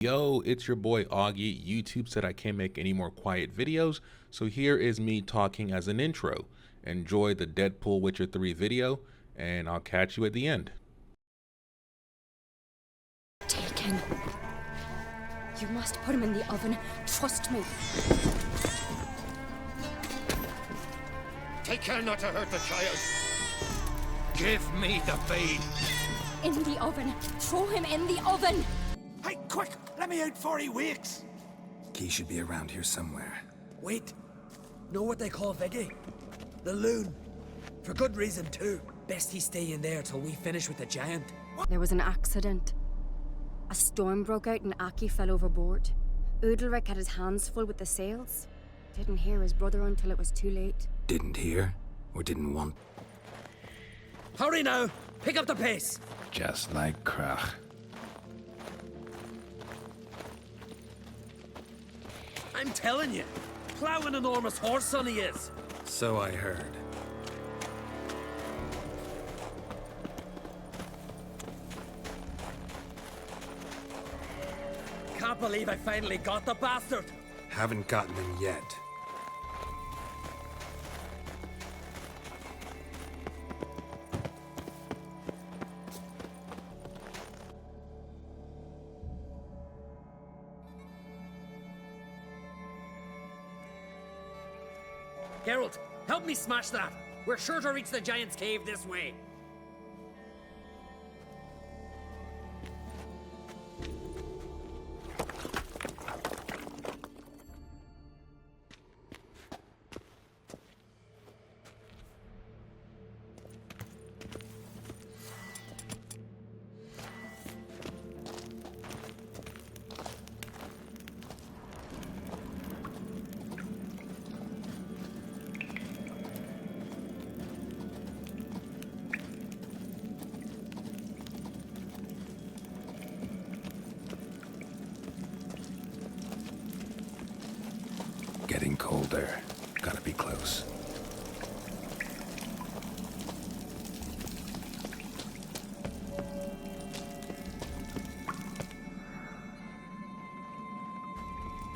Yo, it's your boy Augie. YouTube said I can't make any more quiet videos, so here is me talking as an intro. Enjoy the Deadpool Witcher 3 video, and I'll catch you at the end. Taken. You must put him in the oven. Trust me. Take care not to hurt the child. Give me the feed. In the oven. Throw him in the oven. Hey, quick! Let me out before he wakes! He should be around here somewhere. Wait. Know what they call Viggy? The loon. For good reason, too. Best he stay in there till we finish with the giant. There was an accident. A storm broke out and Aki fell overboard. Udalric had his hands full with the sails. Didn't hear his brother until it was too late. Didn't hear? Or didn't want? Hurry now! Pick up the pace! Just like Krach. I'm telling you, plow an enormous horse son he is. So I heard. Can't believe I finally got the bastard. Haven't gotten him yet. Geralt, help me smash that. We're sure to reach the giant's cave this way. Getting colder. Gotta be close.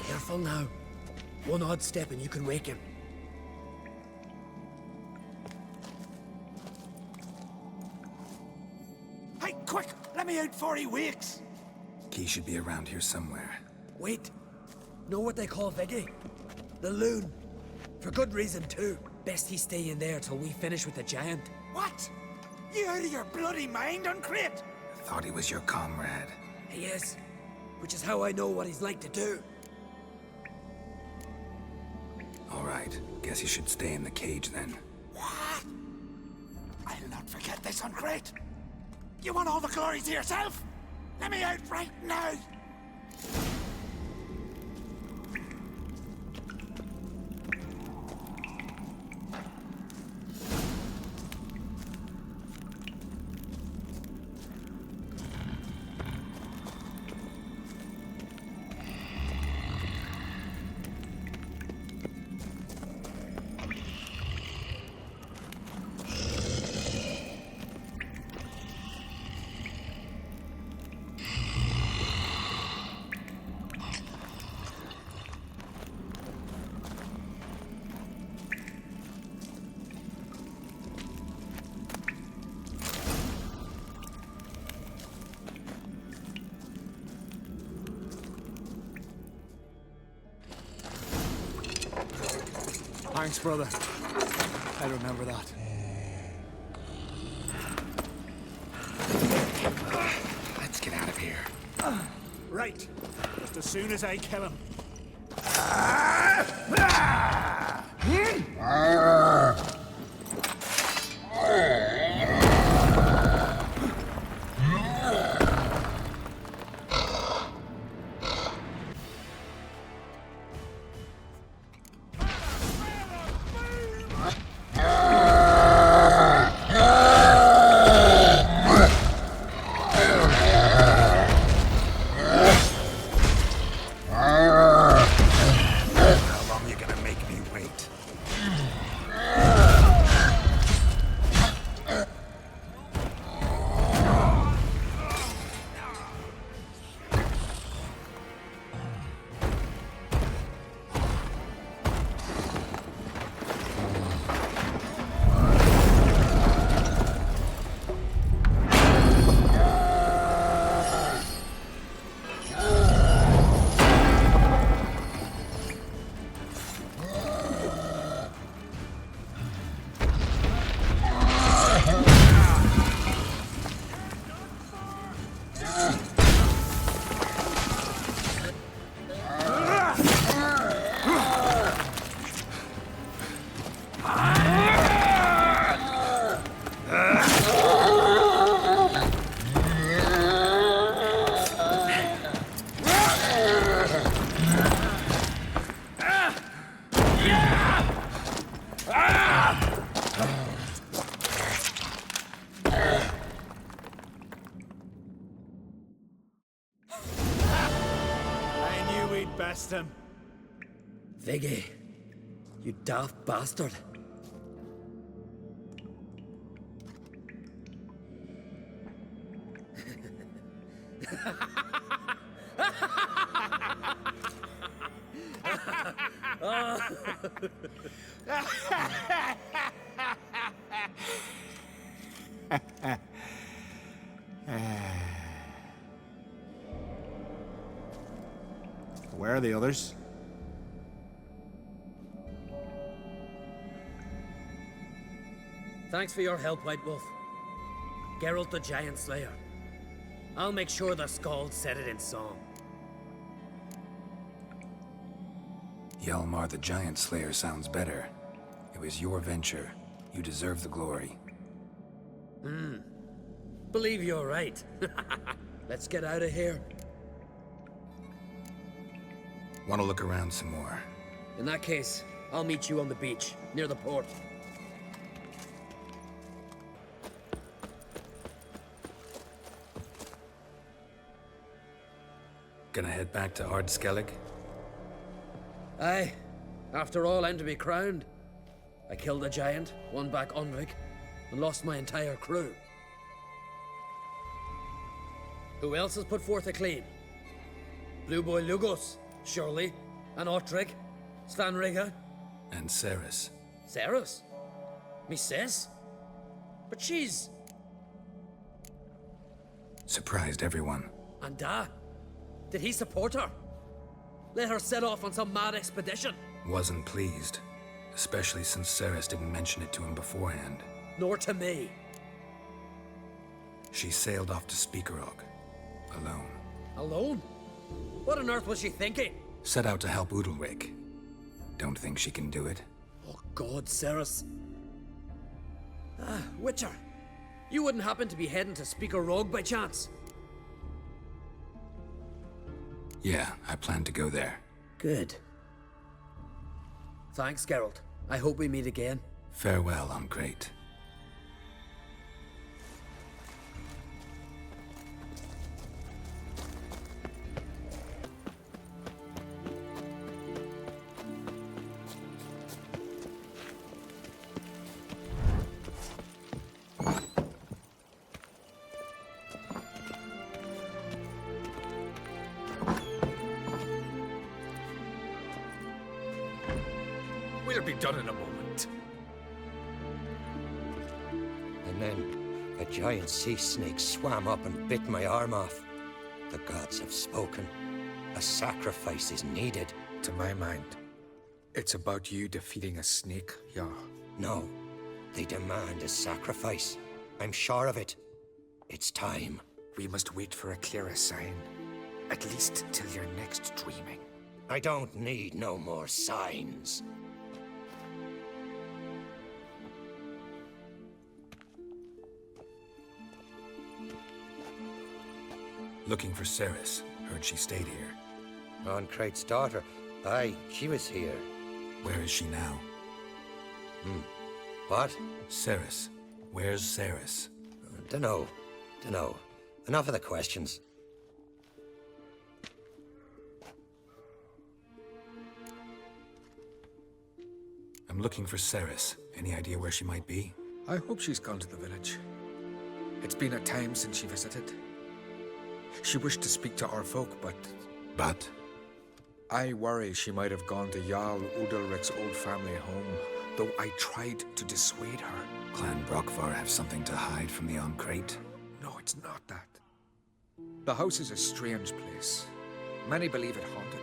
Careful now. One odd step and you can wake him. Hey, quick! Let me out before he wakes! He should be around here somewhere. Wait. Know what they call Viggy? The loon. For good reason, too. Best he stay in there till we finish with the giant. What? You out of your bloody mind, Uncrate? Thought he was your comrade. He is. Which is how I know what he's like to do. Alright, guess you should stay in the cage then. What? I'll not forget this, Uncrate. You want all the glory to yourself? Let me out right now! Thanks, brother. I remember that. Let's get out of here. Right. Just as soon as I kill him. How long you gonna make me wait? best him. Viggy, you daft bastard. Where are the others? Thanks for your help, White Wolf. Geralt the Giant Slayer. I'll make sure the Skald said it in song. Hjalmar the Giant Slayer sounds better. It was your venture. You deserve the glory. Believe you're right. Let's get out of here. Want to look around some more? In that case, I'll meet you on the beach, near the port. Gonna head back to Ardskellig? Aye. After all, I'm to be crowned. I killed a giant, won back Undvik, and lost my entire crew. Who else has put forth a claim? Blue Boy Lugos, surely, and Ottrig, Svanriga. And Ceres. Ceres? Me sis? But she's... Surprised everyone. And did he support her? Let her set off on some mad expedition? Wasn't pleased. Especially since Ceres didn't mention it to him beforehand. Nor to me. She sailed off to Speakerog. Alone. Alone? What on earth was she thinking? Set out to help Udalric. Don't think she can do it. Oh God, Ceres. Witcher. You wouldn't happen to be heading to Speaker Rogue by chance? Yeah, I plan to go there. Good. Thanks, Geralt. I hope we meet again. Farewell, I'm great. We'll be done in a moment. And then a giant sea snake swam up and bit my arm off. The gods have spoken. A sacrifice is needed. To my mind, it's about you defeating a snake, yeah. No, they demand a sacrifice. I'm sure of it. It's time. We must wait for a clearer sign. At least till your next dreaming. I don't need no more signs. Looking for Ceres. Heard she stayed here. Oncrate's daughter. Aye, she was here. Where is she now? What? Ceres. Where's Ceres? Dunno. Enough of the questions. I'm looking for Ceres. Any idea where she might be? I hope she's gone to the village. It's been a time since she visited. She wished to speak to our folk, but... But? I worry she might have gone to Jarl Udalric's old family home, though I tried to dissuade her. Clan Brockvar have something to hide from the Oncrate? No, it's not that. The house is a strange place. Many believe it haunted.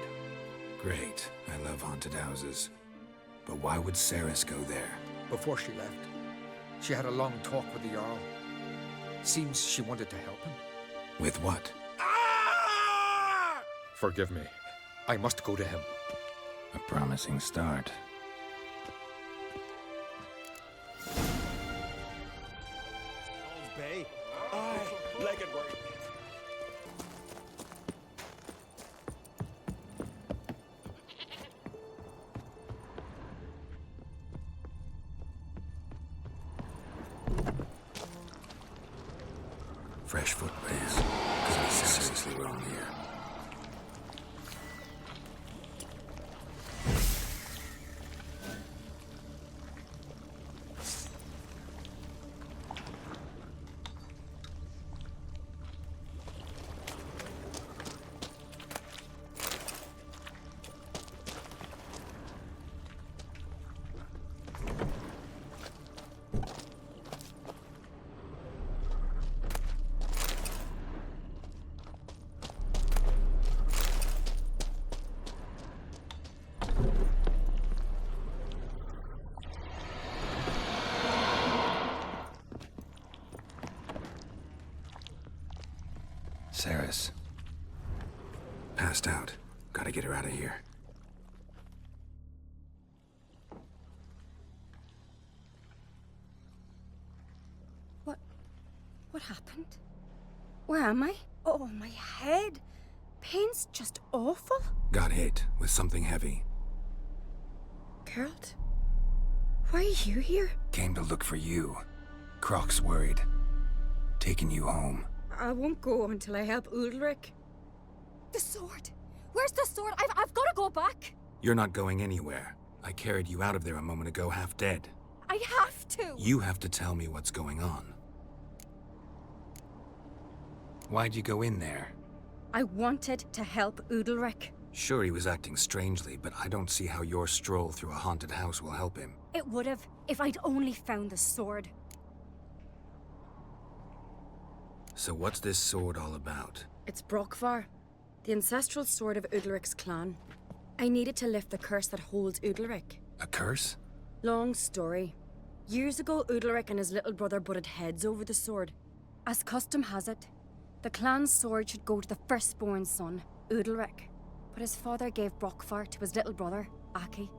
Great. I love haunted houses. But why would Ceres go there? Before she left, she had a long talk with the Jarl. Seems she wanted to help him. With what? Forgive me. I must go to him. A promising start. Bay. Aye, like it work. Fresh footprints. Could be seriously wrong here. Jess. Passed out. Gotta get her out of here. What happened? Where am I? Oh, my head. Pain's just awful. Got hit with something heavy. Geralt? Why are you here? Came to look for you. Croc's worried. Taking you home. I won't go until I help Ulrich. The sword! Where's the sword? I've got to go back! You're not going anywhere. I carried you out of there a moment ago half dead. I have to! You have to tell me what's going on. Why'd you go in there? I wanted to help Ulrich. Sure, he was acting strangely, but I don't see how your stroll through a haunted house will help him. It would have, if I'd only found the sword. So what's this sword all about? It's Brokvar, the ancestral sword of Udalric's clan. I needed to lift the curse that holds Udalric. A curse? Long story. Years ago, Udalric and his little brother butted heads over the sword. As custom has it, the clan's sword should go to the firstborn son, Udalric. But his father gave Brokvar to his little brother, Aki.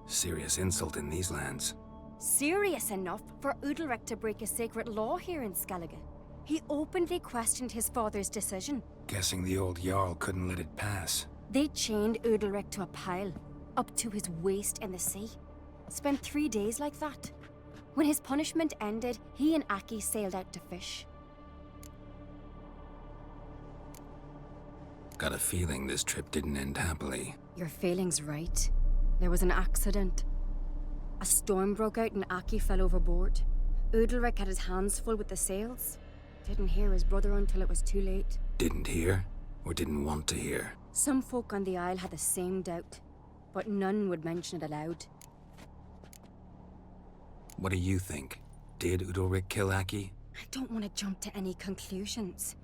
Serious insult in these lands. Serious enough for Udalric to break a sacred law here in Skellige. He openly questioned his father's decision. Guessing the old Jarl couldn't let it pass. They chained Udalric to a pile, up to his waist in the sea. Spent 3 days like that. When his punishment ended, he and Aki sailed out to fish. Got a feeling this trip didn't end happily. Your feeling's right. There was an accident. A storm broke out and Aki fell overboard. Udalric had his hands full with the sails. Didn't hear his brother until it was too late. Didn't hear? Or didn't want to hear? Some folk on the Isle had the same doubt, but none would mention it aloud. What do you think? Did Udalric kill Aki? I don't want to jump to any conclusions.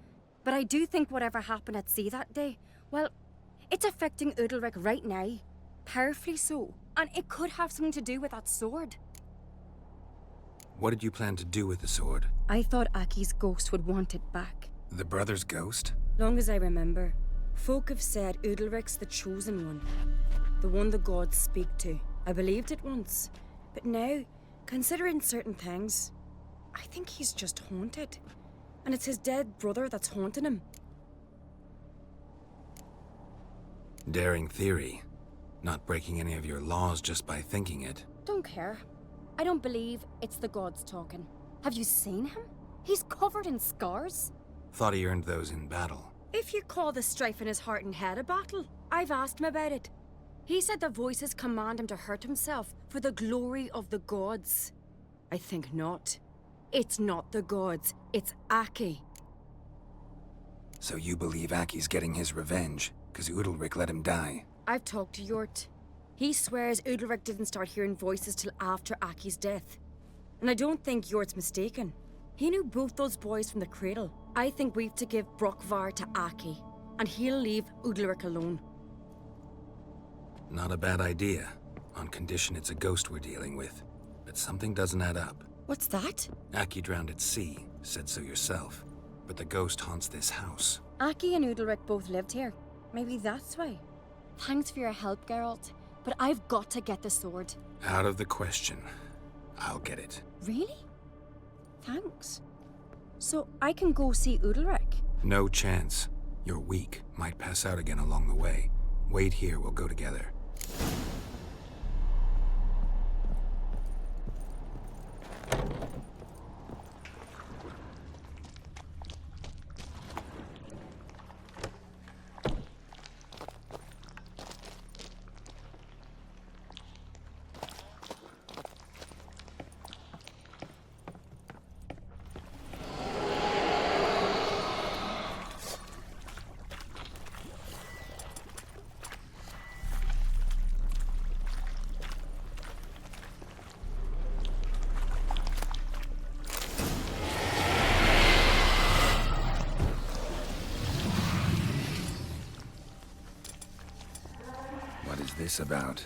But I do think whatever happened at sea that day, well, it's affecting Udalric right now. Powerfully so. And it could have something to do with that sword. What did you plan to do with the sword? I thought Aki's ghost would want it back. The brother's ghost? Long as I remember, folk have said Udalric's the chosen one. The one the gods speak to. I believed it once. But now, considering certain things, I think he's just haunted. And it's his dead brother that's haunting him. Daring theory. Not breaking any of your laws just by thinking it. Don't care. I don't believe it's the gods talking. Have you seen him? He's covered in scars. Thought he earned those in battle. If you call the strife in his heart and head a battle, I've asked him about it. He said the voices command him to hurt himself for the glory of the gods. I think not. It's not the gods, it's Aki. So you believe Aki's getting his revenge, because Udalric let him die? I've talked to Yort. He swears Udalric didn't start hearing voices till after Aki's death. And I don't think Yort's mistaken. He knew both those boys from the cradle. I think we've to give Brokvar to Aki, and he'll leave Udalric alone. Not a bad idea, on condition it's a ghost we're dealing with. But something doesn't add up. What's that? Aki drowned at sea, said so yourself. But the ghost haunts this house. Aki and Udalric both lived here. Maybe that's why. Thanks for your help, Geralt. But I've got to get the sword. Out of the question. I'll get it. Really? Thanks. So I can go see Udalric? No chance. You're weak. Might pass out again along the way. Wait here, we'll go together. What is this about?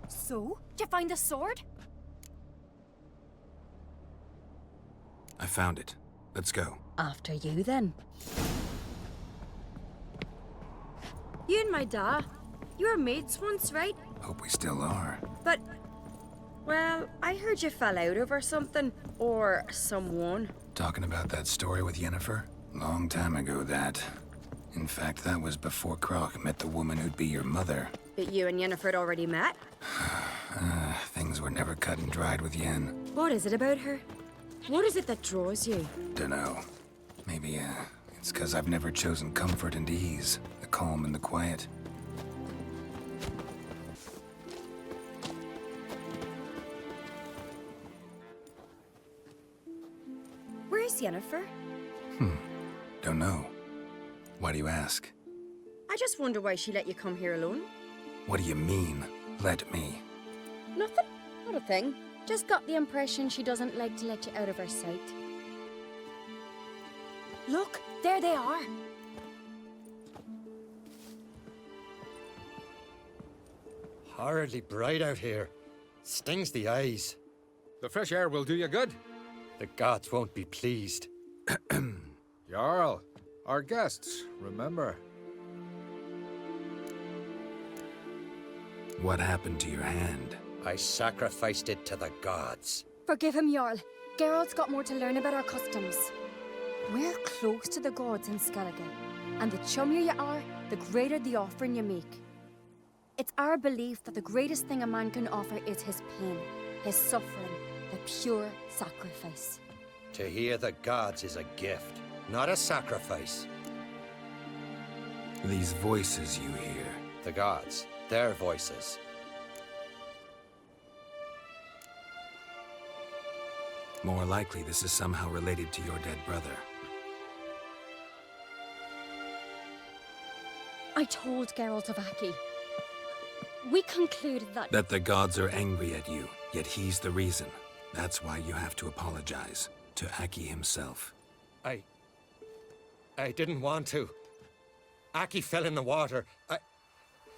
So, did you find the sword? I found it. Let's go. After you, then. You and my da, you were mates once, right? Hope we still are. But, well, I heard you fell out over something. Or someone. Talking about that story with Yennefer? Long time ago, that. In fact, that was before Croc met the woman who'd be your mother. But you and Yennefer had already met? Things were never cut and dried with Yen. What is it about her? What is it that draws you? Dunno. Maybe, it's 'cause I've never chosen comfort and ease. The calm and the quiet. Where's Yennefer? Don't know. Why do you ask? I just wonder why she let you come here alone. What do you mean, let me? Nothing. Not a thing. Just got the impression she doesn't like to let you out of her sight. Look, there they are. Horridly bright out here. Stings the eyes. The fresh air will do you good. The gods won't be pleased. Jarl, our guests, remember. What happened to your hand? I sacrificed it to the gods. Forgive him, Jarl. Geralt's got more to learn about our customs. We're close to the gods in Skellige, and the chummier you are, the greater the offering you make. It's our belief that the greatest thing a man can offer is his pain, his suffering, the pure sacrifice. To hear the gods is a gift, not a sacrifice. These voices you hear. The gods, their voices. More likely this is somehow related to your dead brother. I told Geralt of Aki. We concluded that... That the gods are angry at you, yet he's the reason. That's why you have to apologize. To Aki himself. I didn't want to. Aki fell in the water.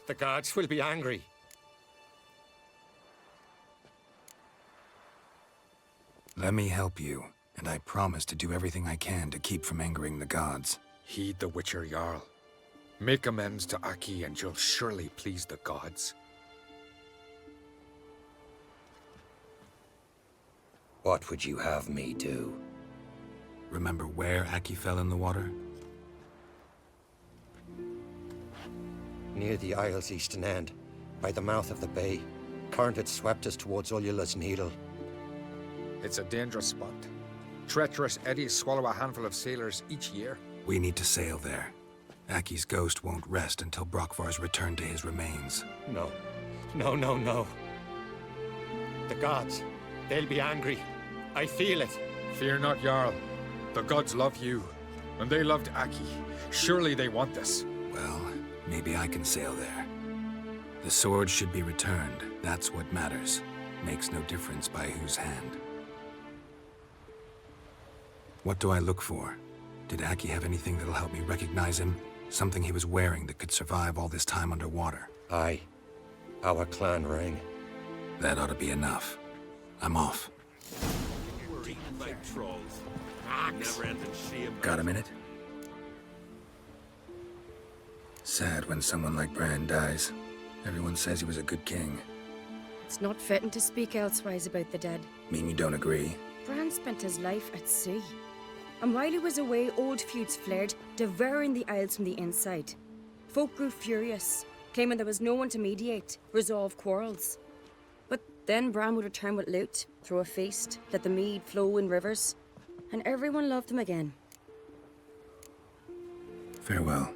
The gods will be angry. Let me help you, and I promise to do everything I can to keep from angering the gods. Heed the Witcher Jarl. Make amends to Aki and you'll surely please the gods. What would you have me do? Remember where Aki fell in the water? Near the isle's eastern end, by the mouth of the bay. Current had swept us towards Ullula's Needle. It's a dangerous spot. Treacherous eddies swallow a handful of sailors each year. We need to sail there. Aki's ghost won't rest until Brokvar's returned to his remains. No. No. The gods, they'll be angry. I feel it. Fear not, Jarl. The gods love you, and they loved Aki. Surely they want this. Well, maybe I can sail there. The sword should be returned. That's what matters. Makes no difference by whose hand. What do I look for? Did Aki have anything that'll help me recognize him? Something he was wearing that could survive all this time underwater? Aye. Our clan ring. That ought to be enough. I'm off. Got a minute? Sad when someone like Bran dies. Everyone says he was a good king. It's not fitting to speak elsewise about the dead. Mean you don't agree? Bran spent his life at sea. And while he was away, old feuds flared, devouring the Isles from the inside. Folk grew furious, claiming there was no one to mediate, resolve quarrels. But then Bran would return with loot, throw a feast, let the mead flow in rivers, and everyone loved him again. Farewell.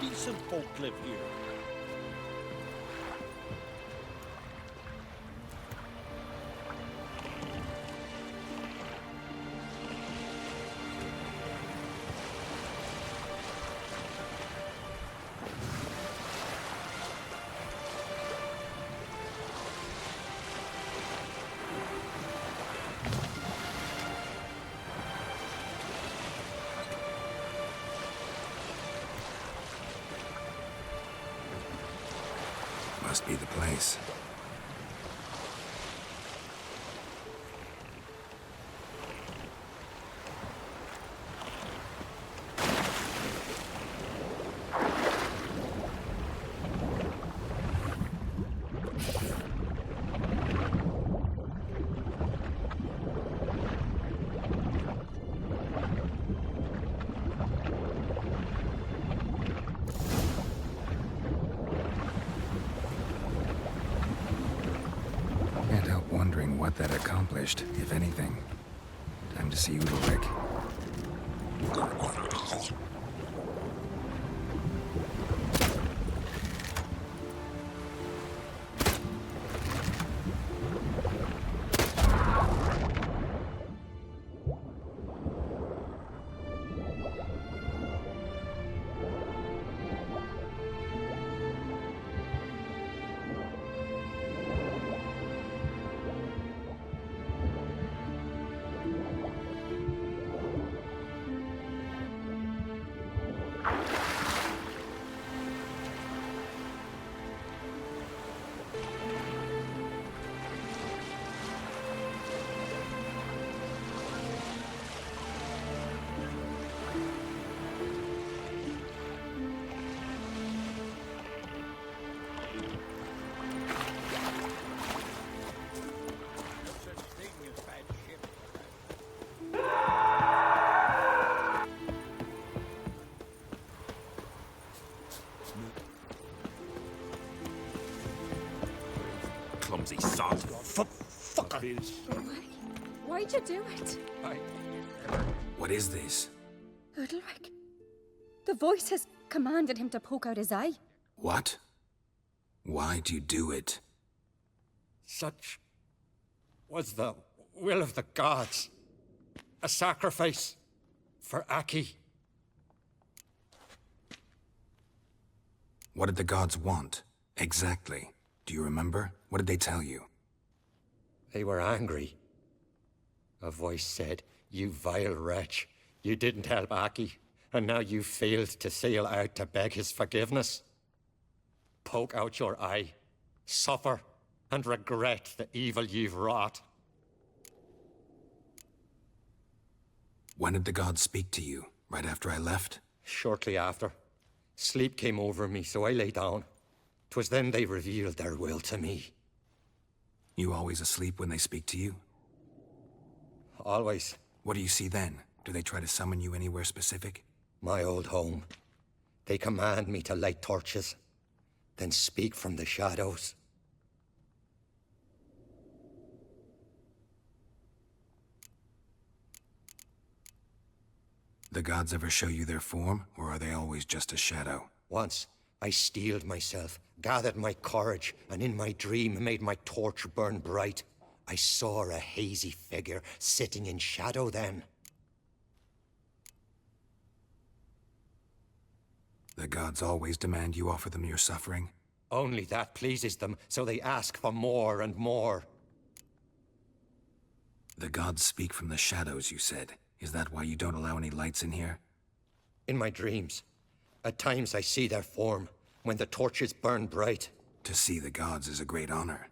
Decent folk live here. must be the place. Can't help wondering what that accomplished, if anything. Time to see Udalric. Clumsy sod. Fucker. Why'd you do it? What is this? Udalric. The voice has commanded him to poke out his eye. What? Why'd you do it? Such was the will of the gods. A sacrifice for Aki. What did the gods want? Exactly. Do you remember? What did they tell you? They were angry. A voice said, "You vile wretch, you didn't help Aki, and now you failed to sail out to beg his forgiveness. Poke out your eye, suffer, and regret the evil you've wrought." When did the gods speak to you? Right after I left? Shortly after. Sleep came over me, so I lay down. 'Twas then they revealed their will to me. You always asleep when they speak to you? Always. What do you see then? Do they try to summon you anywhere specific? My old home. They command me to light torches, then speak from the shadows. The gods ever show you their form, or are they always just a shadow? Once, I steeled myself, gathered my courage, and in my dream made my torch burn bright. I saw a hazy figure sitting in shadow then. The gods always demand you offer them your suffering? Only that pleases them, so they ask for more and more. The gods speak from the shadows, you said. Is that why you don't allow any lights in here? In my dreams. At times I see their form, when the torches burn bright. To see the gods is a great honor.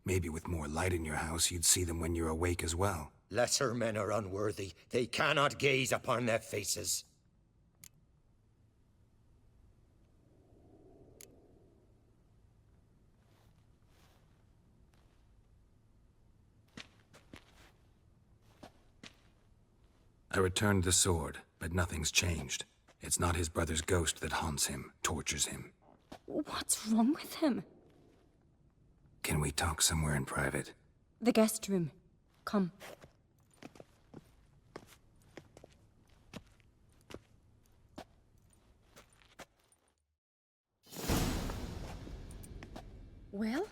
Maybe with more light in your house, you'd see them when you're awake as well. Lesser men are unworthy. They cannot gaze upon their faces. I returned the sword, but nothing's changed. It's not his brother's ghost that haunts him, tortures him. What's wrong with him? Can we talk somewhere in private? The guest room. Come. Well,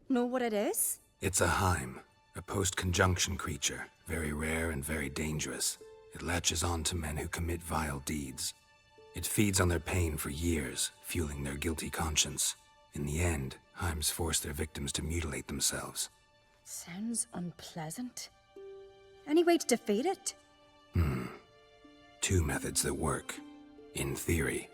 know what it is? It's a Heim, a post-conjunction creature, very rare and very dangerous. It latches on to men who commit vile deeds. It feeds on their pain for years, fueling their guilty conscience. In the end, Heims force their victims to mutilate themselves. Sounds unpleasant. Any way to defeat it? Two methods that work, in theory.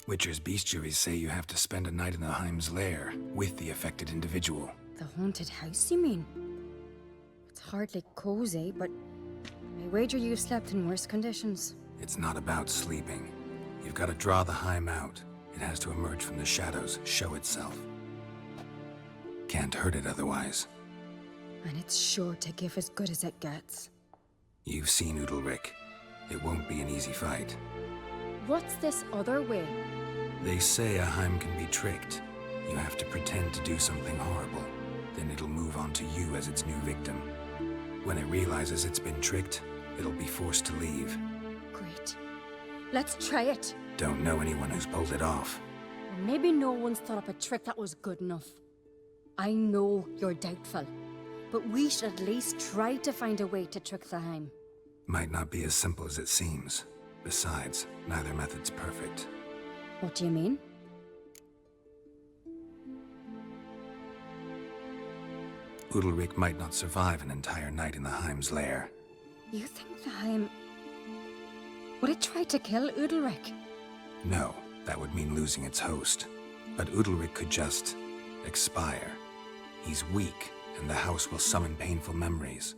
Witcher's bestiaries say you have to spend a night in the Heim's lair with the affected individual. The haunted house, you mean? It's hardly cozy, but I wager you've slept in worse conditions. It's not about sleeping. You've got to draw the Heim out. It has to emerge from the shadows, show itself. Can't hurt it otherwise. And it's sure to give as good as it gets. You've seen Udalric. It won't be an easy fight. What's this other way? They say a Heim can be tricked. You have to pretend to do something horrible. Then it'll move on to you as its new victim. When it realizes it's been tricked, it'll be forced to leave. Great. Let's try it. Don't know anyone who's pulled it off. Maybe no one's thought up a trick that was good enough. I know you're doubtful, but we should at least try to find a way to trick the Heim. Might not be as simple as it seems. Besides, neither method's perfect. What do you mean? Udalric might not survive an entire night in the Heim's lair. You think the Heim... Would it try to kill Udalric? No, that would mean losing its host. But Udalric could just... expire. He's weak, and the house will summon painful memories.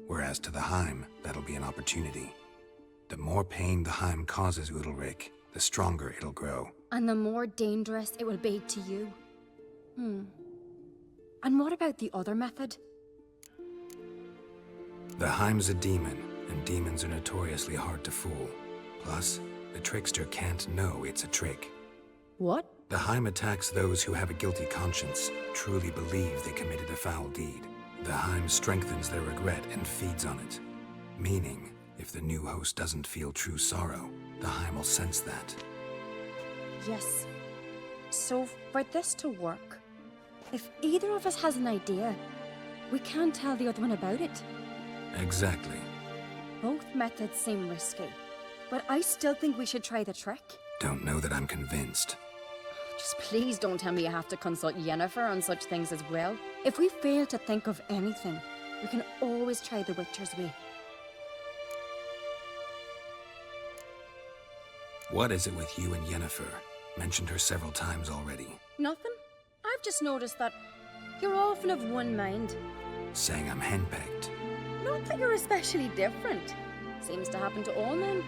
Whereas to the Heim, that'll be an opportunity. The more pain the Heim causes Udalric, the stronger it'll grow. And the more dangerous it will be to you. And what about the other method? The Heim's a demon, and demons are notoriously hard to fool. Plus, the trickster can't know it's a trick. What? The Heim attacks those who have a guilty conscience, truly believe they committed a foul deed. The Heim strengthens their regret and feeds on it. Meaning, if the new host doesn't feel true sorrow, the Heim will sense that. Yes. So, for this to work, if either of us has an idea, we can't tell the other one about it. Exactly. Both methods seem risky, but I still think we should try the trick. Don't know that I'm convinced. Just please don't tell me you have to consult Yennefer on such things as well. If we fail to think of anything, we can always try the Witcher's way. What is it with you and Yennefer? Mentioned her several times already. Nothing. I've just noticed that you're often of one mind. Saying I'm henpecked. Not that you're especially different. Seems to happen to all men.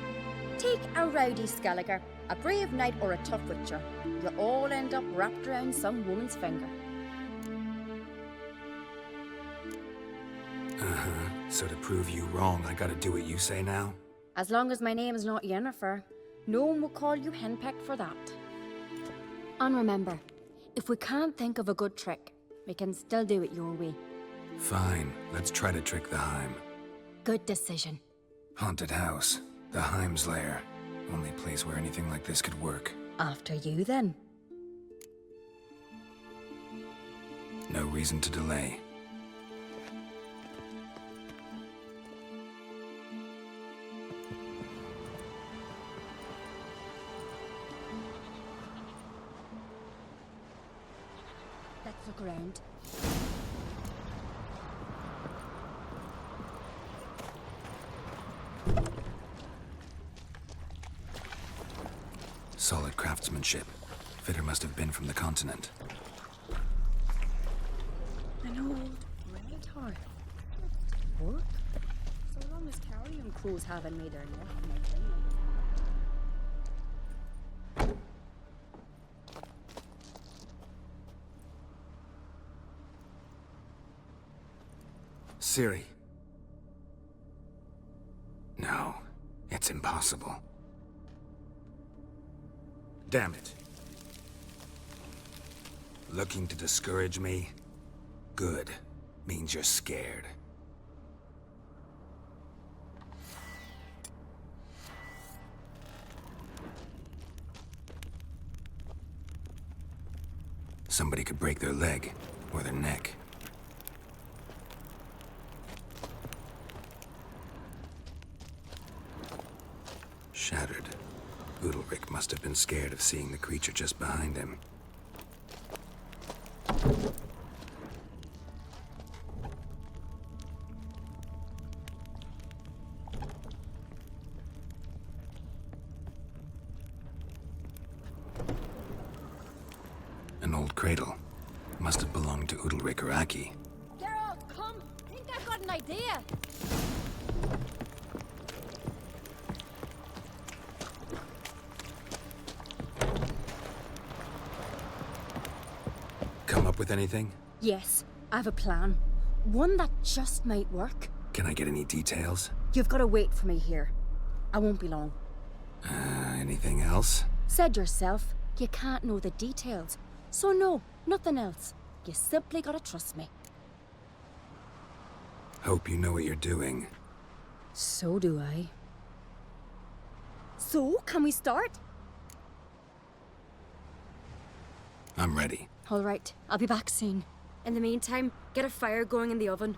Take a rowdy Skelliger, a brave knight, or a tough witcher. You'll all end up wrapped around some woman's finger. So to prove you wrong, I gotta do what you say now? As long as my name is not Yennefer, no one will call you henpecked for that. And remember, if we can't think of a good trick, we can still do it your way. Fine, let's try to trick the Heim. Good decision. Haunted house, the Heim's lair. Only place where anything like this could work. After you, then. No reason to delay. Let's look around. Solid craftsmanship. Fitter must have been from the continent. An old railtower. Work? So long as carrion crews haven't made their left leg. Ciri. No, it's impossible. Damn it. Looking to discourage me? Good. Means you're scared. Somebody could break their leg, or their neck. Shattered. Udalric must have been scared of seeing the creature just behind him. cradle. Must have belonged to Udalrik or Aki. Geralt, come! I think I've got an idea! Come up with anything? Yes, I have a plan. One that just might work. Can I get any details? You've got to wait for me here. I won't be long. Anything else? Said yourself, you can't know the details. So no, nothing else. You simply gotta trust me. Hope you know what you're doing. So do I. So, can we start? I'm ready. All right, I'll be back soon. In the meantime, get a fire going in the oven.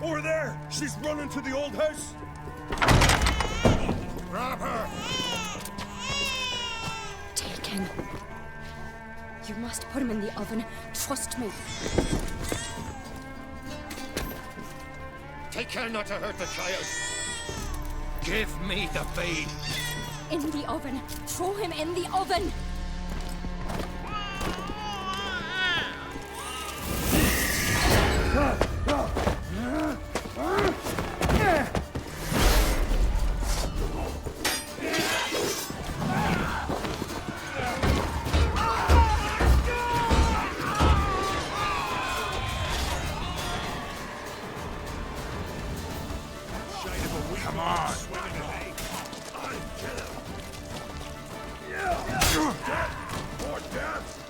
Over there! She's running to the old house! Grab her! Take him. You must put him in the oven. Trust me. Take care not to hurt the child. Give me the babe! In the oven. Throw him in the oven. Come on! More death!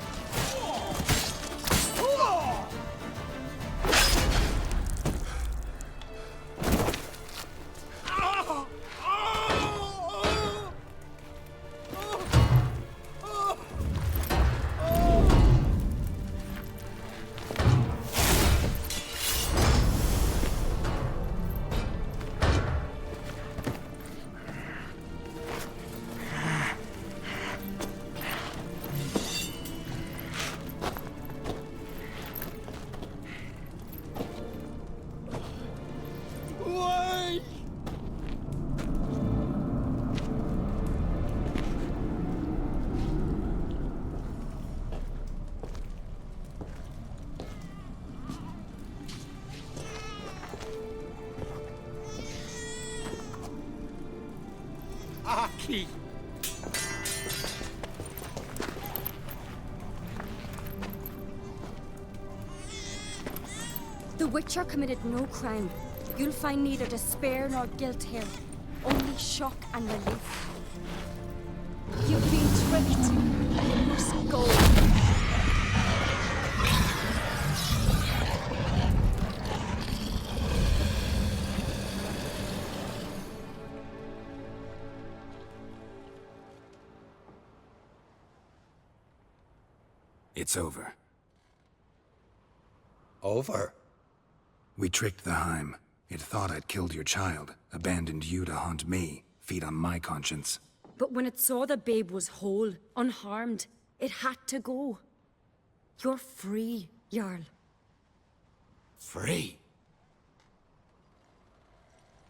Aki! The Witcher committed no crime. You'll find neither despair nor guilt here. Only shock and relief. You've been tricked. You must go. It's over. Over? We tricked the Heim. It thought I'd killed your child, abandoned you to haunt me, feed on my conscience. But when it saw the babe was whole, unharmed, it had to go. You're free, Jarl. Free?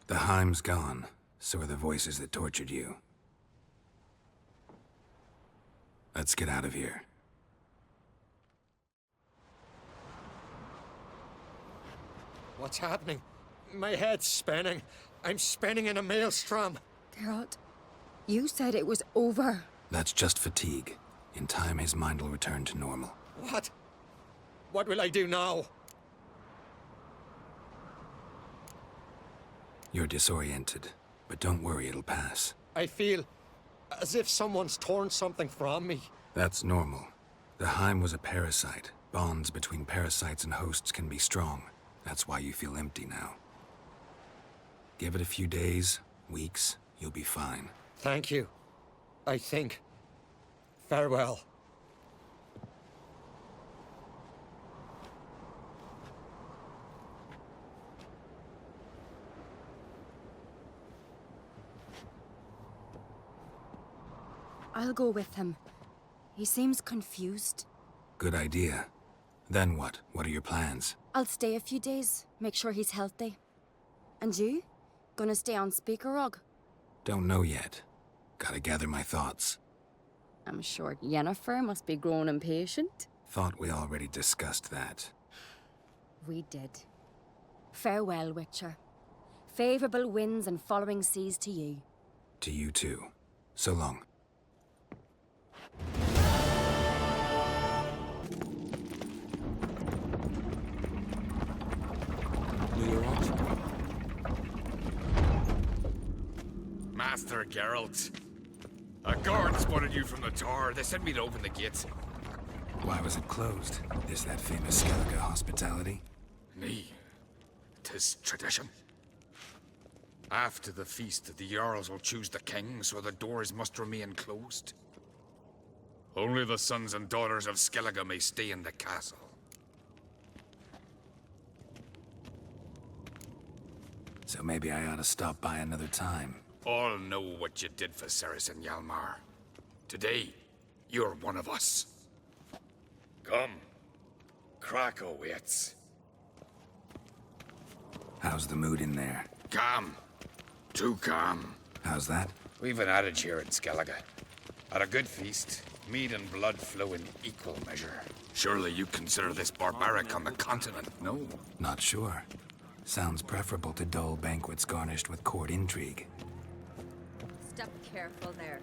The Heim's gone, so are the voices that tortured you. Let's get out of here. What's happening? My head's spinning. I'm spinning in a maelstrom. Geralt, you said it was over. That's just fatigue. In time, his mind will return to normal. What? What will I do now? You're disoriented, but don't worry, it'll pass. I feel as if someone's torn something from me. That's normal. The Heim was a parasite. Bonds between parasites and hosts can be strong. That's why you feel empty now. Give it a few days, weeks, you'll be fine. Thank you. I think. Farewell. I'll go with him. He seems confused. Good idea. Then what? What are your plans? I'll stay a few days, make sure he's healthy. And you? Gonna stay on speaker rug? Don't know yet. Gotta gather my thoughts. I'm sure Yennefer must be growing impatient. Thought we already discussed that. We did. Farewell, Witcher. Favourable winds and following seas to you. To you too. So long. Master Geralt. A guard spotted you from the tower. They sent me to open the gates. Why was it closed? Is that famous Skellige hospitality? Me. 'Tis tradition. After the feast, the Jarls will choose the king, so the doors must remain closed. Only the sons and daughters of Skellige may stay in the castle. So maybe I ought to stop by another time. All know what you did for Ceres and Hjalmar. Today, you're one of us. Come. Krakow waits. How's the mood in there? Calm. Too calm. How's that? We've an adage here in Skellige. At a good feast, mead and blood flow in equal measure. Surely you consider this barbaric on the continent, no? Not sure. Sounds preferable to dull banquets garnished with court intrigue. Step careful there.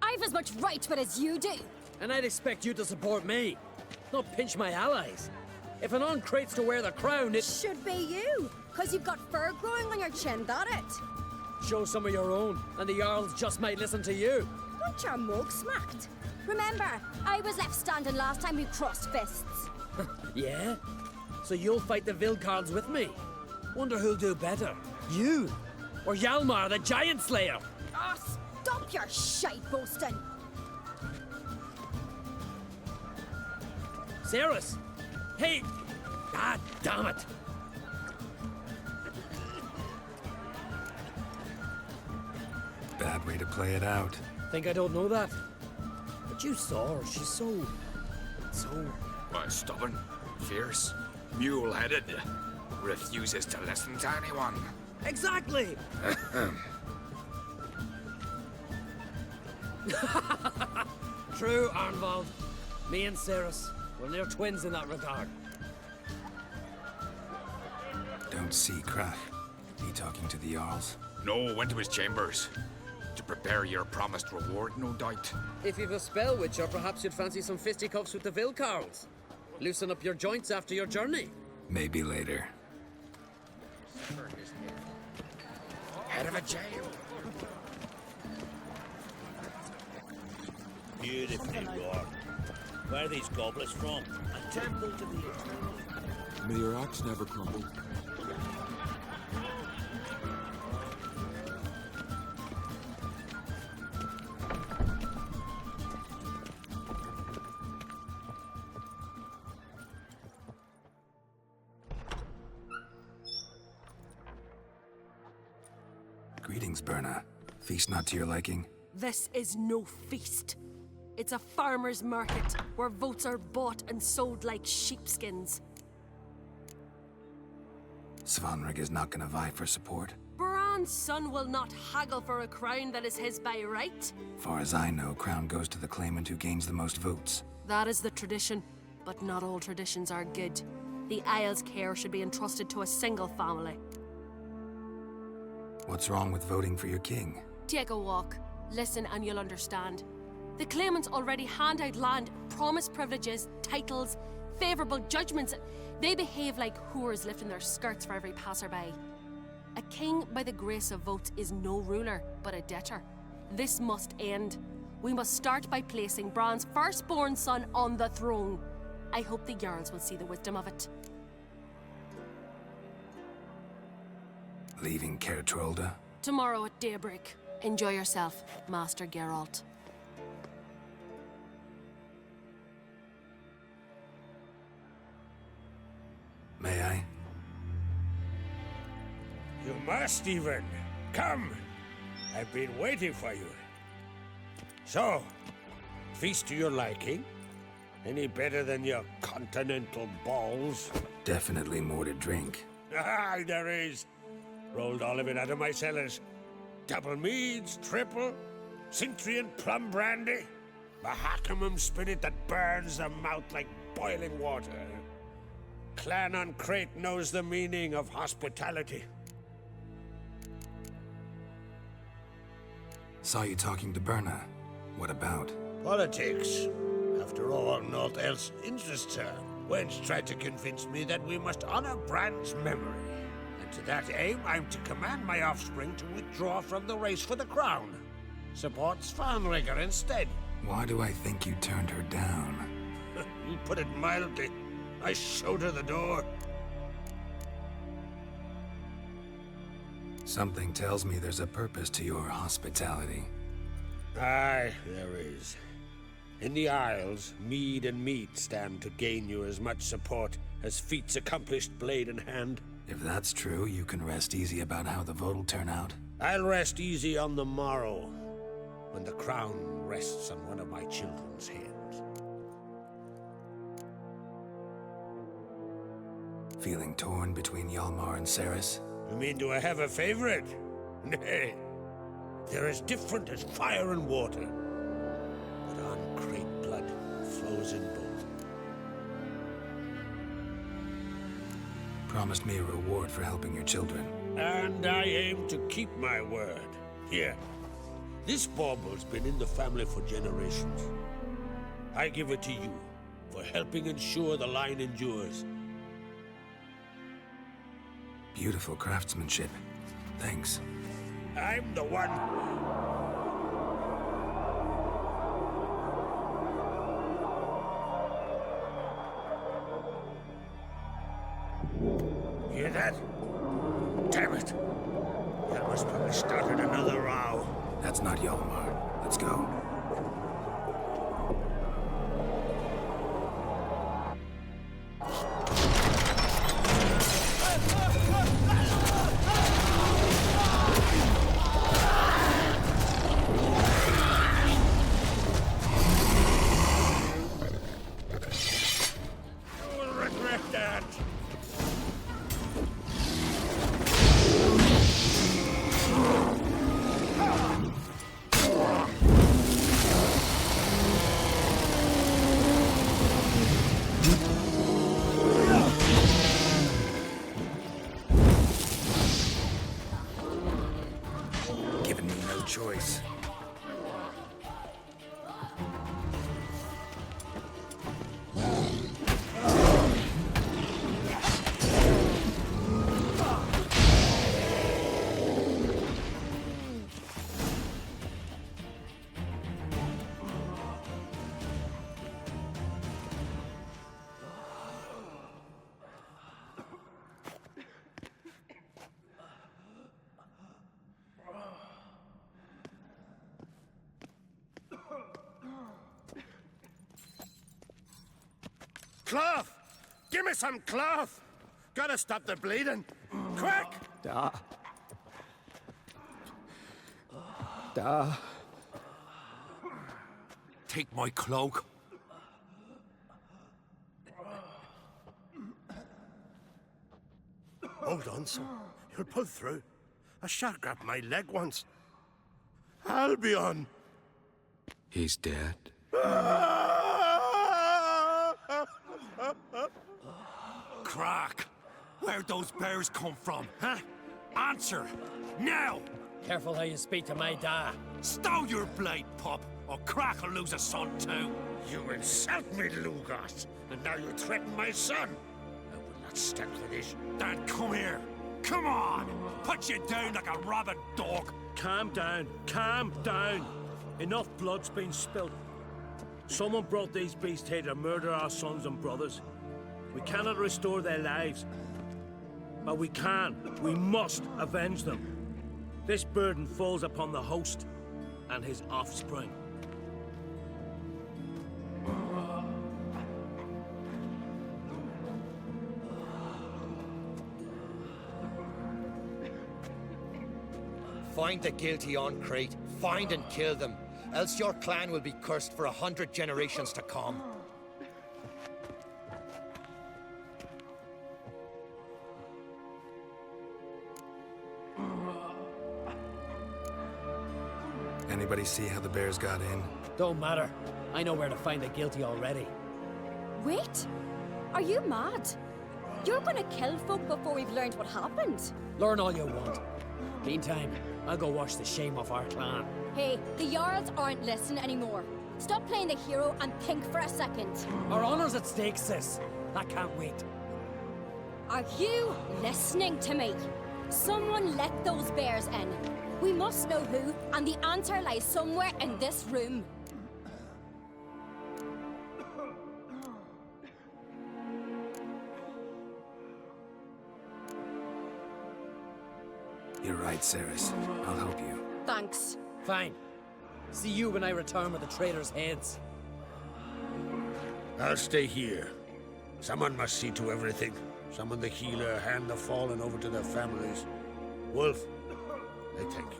I've as much right to it as you do. And I'd expect you to support me, not pinch my allies. If an uncrate's to wear the crown, it Should be you, because you've got fur growing on your chin, that it. show some of your own, and the Jarls just might listen to you. Want your mug smacked? Remember, I was left standing last time we crossed fists. Yeah? So you'll fight the Vilcards with me? Wonder who'll do better, you or Hjalmar the Giant Slayer? Oh, stop your shite boasting. Ceres? Hey! God damn it! Bad way to play it out. Think I don't know that? But you saw her, she's so... Why, stubborn, fierce, mule-headed. Refuses to listen to anyone. Exactly! True, Arnvald. Me and Ceres, we're near twins in that regard. Don't see Krach. He talking to the Jarls? No, went to his chambers. To prepare your promised reward, no doubt. If you've a spell, Witcher, perhaps you'd fancy some fisticuffs with the Vilcarls. Loosen up your joints after your journey. Maybe later. Head of a jail. Beautifully wrought. Where are these goblets from? A temple to the eternal. May your axe never crumble. Greetings, Berna. Feast not to your liking? This is no feast. It's a farmer's market where votes are bought and sold like sheepskins. Svanrig is not gonna vie for support? Bran's son will not haggle for a crown that is his by right. Far as I know, crown goes to the claimant who gains the most votes. That is the tradition, but not all traditions are good. The Isle's care should be entrusted to a single family. What's wrong with voting for your king? Take a walk, listen and you'll understand. The claimants already hand out land, promise privileges, titles, favourable judgments. They behave like whores lifting their skirts for every passerby. A king by the grace of votes is no ruler, but a debtor. This must end. We must start by placing Bran's firstborn son on the throne. I hope the Jarls will see the wisdom of it. Leaving Caer Trolda? Tomorrow at daybreak. Enjoy yourself, Master Geralt. May I? You must even. Come. I've been waiting for you. So, feast to your liking? Any better than your continental balls? Definitely more to drink. Aye, there is. Rolled all of it out of my cellars. Double meads, triple, Cintrian plum brandy, Mahakimum spirit that burns the mouth like boiling water. Clan on Crate knows the meaning of hospitality. Saw you talking to Berna. What about? Politics. After all, naught else interests her. Wench tried to convince me that we must honor Bran's memory. And to that aim, I'm to command my offspring to withdraw from the race for the crown. Support Svanrigger instead. Why do I think you turned her down? You put it mildly. I showed her the door. Something tells me there's a purpose to your hospitality. Aye, there is. In the Isles, mead and meat stand to gain you as much support as feats accomplished blade in hand. If that's true, you can rest easy about how the vote'll turn out. I'll rest easy on the morrow, when the crown rests on one of my children's heads. Feeling torn between Hjalmar and Ceres? You mean, do I have a favorite? Nay. They're as different as fire and water. But on Crate blood flows in both. Promised me a reward for helping your children. And I aim to keep my word. Here. This bauble's been in the family for generations. I give it to you for helping ensure the line endures. Beautiful craftsmanship. Thanks. I'm the one. Hear that? Damn it. That must probably started another row. That's not Hjalmar. Let's go. Choice. Cloth! Give me some cloth! Gotta stop the bleeding! Quick! Take my cloak. Hold on, son. You'll pull through. A shark grabbed my leg once. Albion! He's dead. Crack! Where'd those bears come from, huh? Answer! Now! Careful how you speak to my dad. Stow your blade, pup, or Crack will lose a son too. You insult me, Lugos, and now you threaten my son. I will not stand for this. Dan, come here. Come on! Put you down like a rabid dog. Calm down. Calm down. Enough blood's been spilt. Someone brought these beasts here to murder our sons and brothers. We cannot restore their lives. But we can. We must avenge them. This burden falls upon the host and his offspring. Find the guilty on Crate. Find and kill them. Else your clan will be cursed for 100 generations to come. Anybody see how the bears got in? Don't matter. I know where to find the guilty already. Wait! Are you mad? You're gonna kill folk before we've learned what happened. Learn all you want. Meantime, I'll go wash the shame off our clan. Hey, the Jarls aren't listening anymore. Stop playing the hero and think for a second. Our honor's at stake, sis. I can't wait. Are you listening to me? Someone let those bears in. We must know who, and the answer lies somewhere in this room. You're right, Ceres. I'll help you. Thanks. Fine. See you when I return with the traitors' heads. I'll stay here. Someone must see to everything. Summon the healer, hand the fallen over to their families. Wolf, I thank you.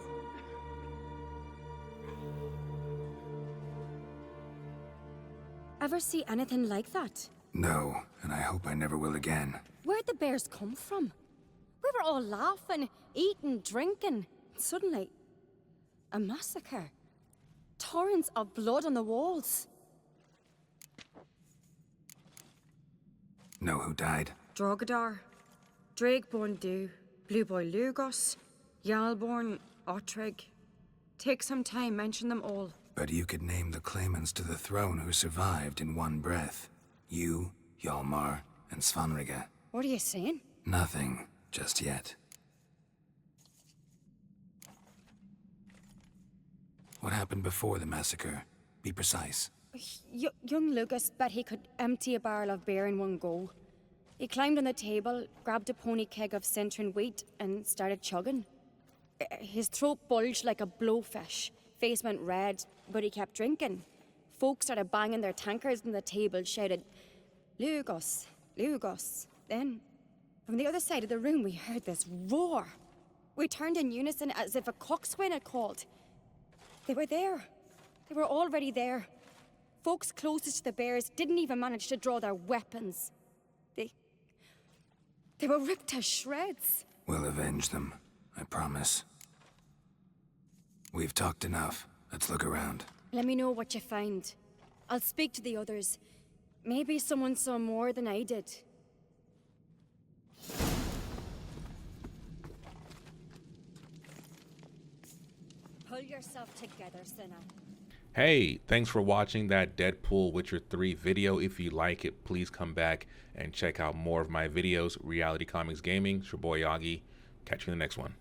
Ever see anything like that? No, and I hope I never will again. Where'd the bears come from? We were all laughing, eating, drinking. Suddenly, a massacre. Torrents of blood on the walls. Know who died? Drogadar, Drakeborn Du, Blue Boy Lugos, Yalborn, Ottrig. Take some time, mention them all. But you could name the claimants to the throne who survived in one breath. You, Hjalmar, and Svanrige. What are you saying? Nothing, just yet. What happened before the massacre? Be precise. Young Lucas bet he could empty a barrel of beer in one go. He climbed on the table, grabbed a pony keg of Centron wheat, and started chugging. His throat bulged like a blowfish. Face went red, but he kept drinking. Folks started banging their tankards on the table, shouted, "Lugos, Lugos." Then, from the other side of the room, we heard this roar. We turned in unison as if a coxswain had called. They were there. They were already there. Folks closest to the bears didn't even manage to draw their weapons. They were ripped to shreds. We'll avenge them, I promise. We've talked enough. Let's look around. Let me know what you find. I'll speak to the others. Maybe someone saw more than I did. Pull yourself together, Sinna. Hey, thanks for watching that Deadpool Witcher 3 video. If you like it, please come back and check out more of my videos. Reality Comics Gaming, it's your boy Yagi. Catch you in the next one.